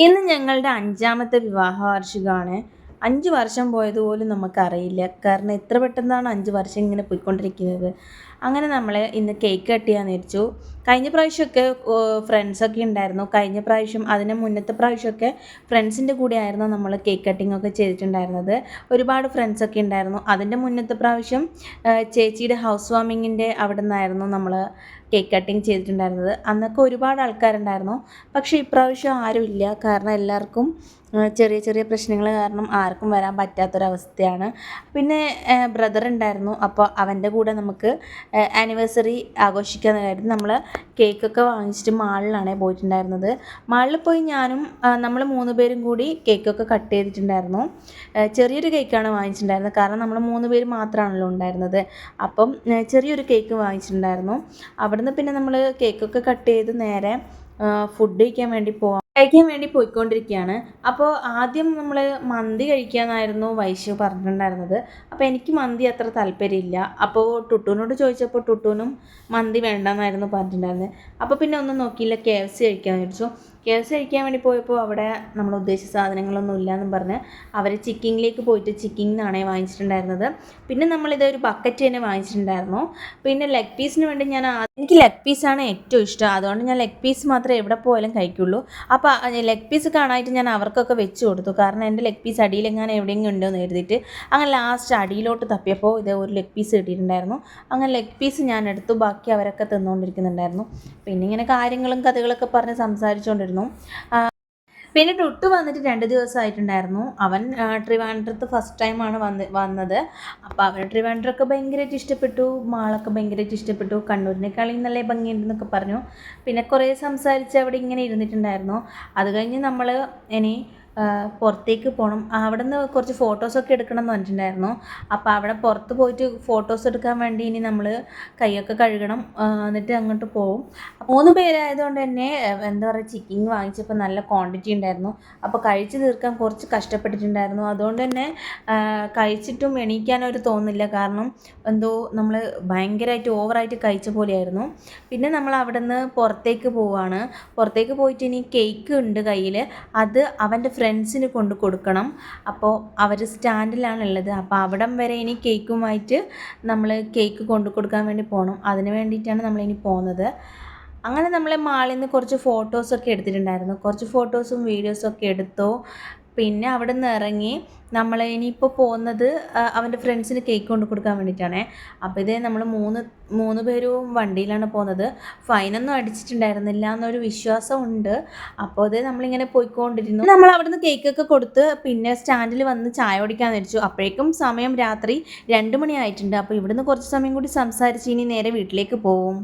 ഇന്ന് ഞങ്ങളുടെ 5ാമത്തെ വിവാഹ വാർഷികമാണ്. 5 വർഷം പോയതുപോലും നമുക്കറിയില്ല. കാരണം എത്ര പെട്ടെന്നാണ് 5 വർഷം ഇങ്ങനെ പോയിക്കൊണ്ടിരിക്കുന്നത്. അങ്ങനെ നമ്മൾ ഇന്ന് കേക്ക് കട്ട് ചെയ്യാൻ വെച്ചു. കഴിഞ്ഞ പ്രാവശ്യമൊക്കെ ഫ്രണ്ട്സൊക്കെ ഉണ്ടായിരുന്നു. കഴിഞ്ഞ പ്രാവശ്യം അതിന് മുന്നത്തെ പ്രാവശ്യമൊക്കെ ഫ്രണ്ട്സിൻ്റെ കൂടെ ആയിരുന്നു നമ്മൾ കേക്ക് കട്ടിംഗ് ഒക്കെ ചെയ്തിട്ടുണ്ടായിരുന്നത്. ഒരുപാട് ഫ്രണ്ട്സൊക്കെ ഉണ്ടായിരുന്നു. അതിൻ്റെ മുന്നത്തെ പ്രാവശ്യം ചേച്ചിയുടെ ഹൗസ് വാമിങ്ങിൻ്റെ അവിടെ നിന്നായിരുന്നു നമ്മൾ കേക്ക് കട്ടിങ് ചെയ്തിട്ടുണ്ടായിരുന്നത്. അന്നൊക്കെ ഒരുപാട് ആൾക്കാരുണ്ടായിരുന്നു. പക്ഷേ ഇപ്രാവശ്യം ആരുമില്ല. കാരണം എല്ലാവർക്കും ചെറിയ ചെറിയ പ്രശ്നങ്ങൾ കാരണം ആർക്കും വരാൻ പറ്റാത്തൊരവസ്ഥയാണ്. പിന്നെ ബ്രദർ ഉണ്ടായിരുന്നു. അപ്പോൾ അവൻ്റെ കൂടെ നമുക്ക് ആനിവേഴ്സറി ആഘോഷിക്കാമെന്ന് കരുതി നമ്മൾ കേക്കൊക്കെ വാങ്ങിച്ചിട്ട് മാളിലാണ് പോയിട്ടുണ്ടായിരുന്നത്. മാളിൽ പോയി ഞാനും നമ്മൾ 3 പേരും കൂടി കേക്കൊക്കെ കട്ട് ചെയ്തിട്ടുണ്ടായിരുന്നു. ചെറിയൊരു കേക്കാണ് വാങ്ങിച്ചിട്ടുണ്ടായിരുന്നത്. കാരണം നമ്മൾ 3 പേര് മാത്രമാണല്ലോ ഉണ്ടായിരുന്നത്. അപ്പം ചെറിയൊരു കേക്ക് വാങ്ങിച്ചിട്ടുണ്ടായിരുന്നു. അവിടുന്ന് പിന്നെ നമ്മൾ കേക്കൊക്കെ കട്ട് ചെയ്ത് നേരെ ഫുഡ് കഴിക്കാൻ വേണ്ടി പോയിക്കൊണ്ടിരിക്കുകയാണ്. അപ്പോൾ ആദ്യം നമ്മൾ മന്തി കഴിക്കാമെന്നായിരുന്നു വൈശു പറഞ്ഞിട്ടുണ്ടായിരുന്നത്. അപ്പോൾ എനിക്ക് മന്തി അത്ര താല്പര്യമില്ല. അപ്പോൾ ടുട്ടുവിനോട് ചോദിച്ചപ്പോൾ ടുട്ടുവിനും മന്തി വേണ്ടെന്നായിരുന്നു പറഞ്ഞിട്ടുണ്ടായിരുന്നത്. അപ്പോൾ പിന്നെ ഒന്നും നോക്കിയില്ല, KFC കഴിക്കാമെന്ന് വിചാരിച്ചു. KFC കഴിക്കാൻ വേണ്ടി പോയപ്പോൾ അവിടെ നമ്മൾ ഉദ്ദേശിച്ച സാധനങ്ങളൊന്നും ഇല്ലയെന്നും പറഞ്ഞ് അവർ ചിക്കിങ്ങിലേക്ക് പോയിട്ട് ചിക്കിങ്ങാണേ വാങ്ങിച്ചിട്ടുണ്ടായിരുന്നത്. പിന്നെ നമ്മളിതൊരു ബക്കറ്റ് തന്നെ വാങ്ങിച്ചിട്ടുണ്ടായിരുന്നു. പിന്നെ ലെഗ് പീസിന് വേണ്ടി എനിക്ക് ലെഗ് പീസാണ് ഏറ്റവും ഇഷ്ടം. അതുകൊണ്ട് ഞാൻ ലെഗ് പീസ് മാത്രമേ എവിടെ പോയാലും കഴിക്കുള്ളൂ. അപ്പോൾ ലെഗ് പീസ് കാണാനായിട്ട് ഞാൻ അവർക്കൊക്കെ വെച്ച് കൊടുത്തു. കാരണം എൻ്റെ ലെഗ് പീസ് അടിയിലെങ്ങാനും എവിടെയെങ്കിലും ഉണ്ടോ എന്ന് കരുതിയിട്ട്. അങ്ങനെ ലാസ്റ്റ് അടിയിലോട്ട് തപ്പിയപ്പോൾ ഇത് ഒരു ലെഗ് പീസ് കിട്ടിയിട്ടുണ്ടായിരുന്നു. അങ്ങനെ ലെഗ് പീസ് ഞാൻ എടുത്തു. ബാക്കി അവരൊക്കെ തിന്നുകൊണ്ടിരിക്കുന്നുണ്ടായിരുന്നു. പിന്നെ ഇങ്ങനെ കാര്യങ്ങളും കഥകളൊക്കെ പറഞ്ഞ് സംസാരിച്ചുകൊണ്ടിരുന്നു. പിന്നെ ടുട്ടു വന്നിട്ട് 2 ദിവസമായിട്ടുണ്ടായിരുന്നു. അവൻ ട്രിവാൻഡ്രത്ത് ഫസ്റ്റ് ടൈമാണ് വന്നത്. അപ്പോൾ അവന് ട്രിവാൻഡ്രമൊക്കെ ഭയങ്കരമായിട്ട് ഇഷ്ടപ്പെട്ടു. മാളൊക്കെ ഭയങ്കരമായിട്ട് ഇഷ്ടപ്പെട്ടു. കണ്ണൂരിനേക്കാളും നല്ല ഭംഗിയുണ്ടെന്നൊക്കെ പറഞ്ഞു. പിന്നെ കുറേ സംസാരിച്ച് അവിടെ ഇങ്ങനെ ഇരുന്നിട്ടുണ്ടായിരുന്നു. അത് കഴിഞ്ഞ് നമ്മൾ ഇനി പുറത്തേക്ക് പോകണം. അവിടെ നിന്ന് കുറച്ച് ഫോട്ടോസൊക്കെ എടുക്കണം എന്ന് പറഞ്ഞിട്ടുണ്ടായിരുന്നു. അപ്പോൾ അവിടെ പുറത്ത് പോയിട്ട് ഫോട്ടോസ് എടുക്കാൻ വേണ്ടി ഇനി നമ്മൾ കൈയൊക്കെ കഴുകണം. എന്നിട്ട് അങ്ങോട്ട് പോകും. 3 പേരായതുകൊണ്ട് തന്നെ എന്താ പറയുക, ചിക്കൻ വാങ്ങിച്ചപ്പോൾ നല്ല ക്വാണ്ടിറ്റി ഉണ്ടായിരുന്നു. അപ്പോൾ കഴിച്ച് തീർക്കാൻ കുറച്ച് കഷ്ടപ്പെട്ടിട്ടുണ്ടായിരുന്നു. അതുകൊണ്ട് തന്നെ കഴിച്ചിട്ടും എണീക്കാനൊരു തോന്നില്ല. കാരണം എന്തോ നമ്മൾ ഭയങ്കരമായിട്ട് ഓവറായിട്ട് കഴിച്ച പോലെയായിരുന്നു. പിന്നെ നമ്മൾ അവിടെ നിന്ന് പുറത്തേക്ക് പോവുകയാണ്. പുറത്തേക്ക് പോയിട്ട് ഇനി കേക്ക് ഉണ്ട് കയ്യിൽ. അത് അവൻ്റെ ഫ്രണ്ട്സിന് കൊണ്ട് കൊടുക്കണം. അപ്പോൾ അവർ സ്റ്റാൻഡിലാണുള്ളത്. അപ്പോൾ അവിടം വരെ ഇനി കേക്കുമായിട്ട് നമ്മൾ കേക്ക് കൊണ്ടു കൊടുക്കാൻ വേണ്ടി പോകണം. അതിന് വേണ്ടിയിട്ടാണ് നമ്മളിനി പോകുന്നത്. അങ്ങനെ നമ്മൾ മാളിൽ നിന്ന് കുറച്ച് ഫോട്ടോസൊക്കെ എടുത്തിട്ടുണ്ടായിരുന്നു. കുറച്ച് ഫോട്ടോസും വീഡിയോസൊക്കെ എടുത്തു. പിന്നെ അവിടെ നിന്ന് ഇറങ്ങി നമ്മൾ ഇനിയിപ്പോൾ പോകുന്നത് അവൻ്റെ ഫ്രണ്ട്സിന് കേക്ക് കൊണ്ട് കൊടുക്കാൻ വേണ്ടിയിട്ടാണ്. അപ്പോൾ ഇതേ നമ്മൾ മൂന്ന് പേരും വണ്ടിയിലാണ് പോകുന്നത്. ഫൈനൊന്നും അടിച്ചിട്ടുണ്ടായിരുന്നില്ല എന്നൊരു വിശ്വാസമുണ്ട്. അപ്പോൾ അതേ നമ്മളിങ്ങനെ പോയിക്കൊണ്ടിരുന്നു. നമ്മൾ അവിടുന്ന് കേക്കൊക്കെ കൊടുത്ത് പിന്നെ സ്റ്റാൻഡിൽ വന്ന് ചായ കുടിക്കാമെന്ന് വെച്ചു. അപ്പോഴേക്കും സമയം രാത്രി 2 മണി ആയിട്ടുണ്ട്. അപ്പോൾ ഇവിടുന്ന് കുറച്ച് സമയം കൂടി സംസാരിച്ച് ഇനി നേരെ വീട്ടിലേക്ക് പോവും.